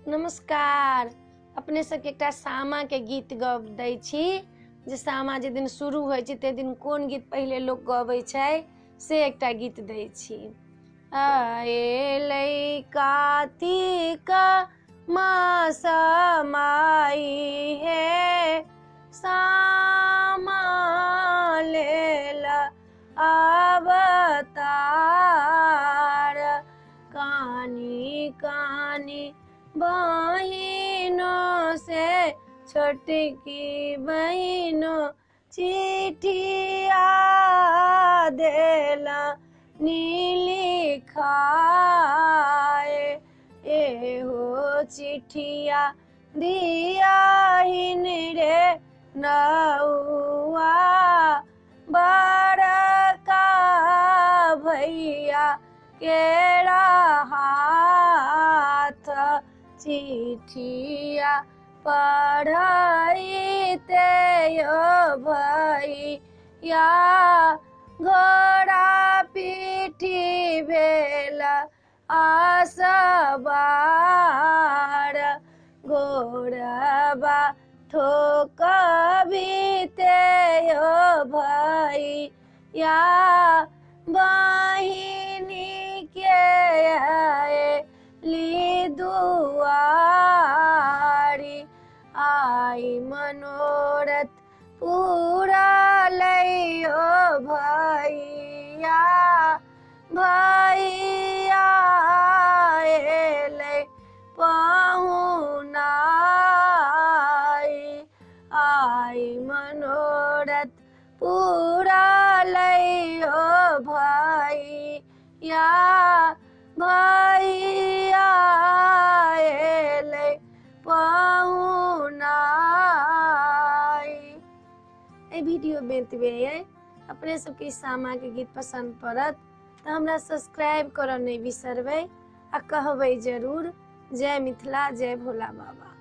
नमस्कार। अपने सबके एकटा सामा के गीत गब दै छी जे सामा जे दिन शुरू होइ छै ते दिन कोन गीत पहिले लोग गबै छै से एकटा गीत दै छी। आएलै कार्तिक मास माई हे सामा लेला अवतार कानी कानी बहिनों से छोटकी बहिनों चिट्ठिया देला नीली खाए एहो चिट्ठिया दियाहिन रे नौआ बड़का भैया केरा हाथ चिट्ठिया पढ़ाईते यो भैया घोड़ा पीठी भेला आसबार घोड़बा ठोकबिते यो भैया बहिनी के ली दुआरी आई मनोरथ पूरा लइयो भैया भैया एलै पाहुनाई आई मनोरथ पूरा लइयो भैया भैया एलै पाहुनाई। ए वीडियो बेतबे अपने सबके सामा के गीत पसंद पड़त तो हमरा सब्सक्राइब करऽ नहीं बिसरबै आ कहबै जरूर। जय मिथिला जय भोला बाबा।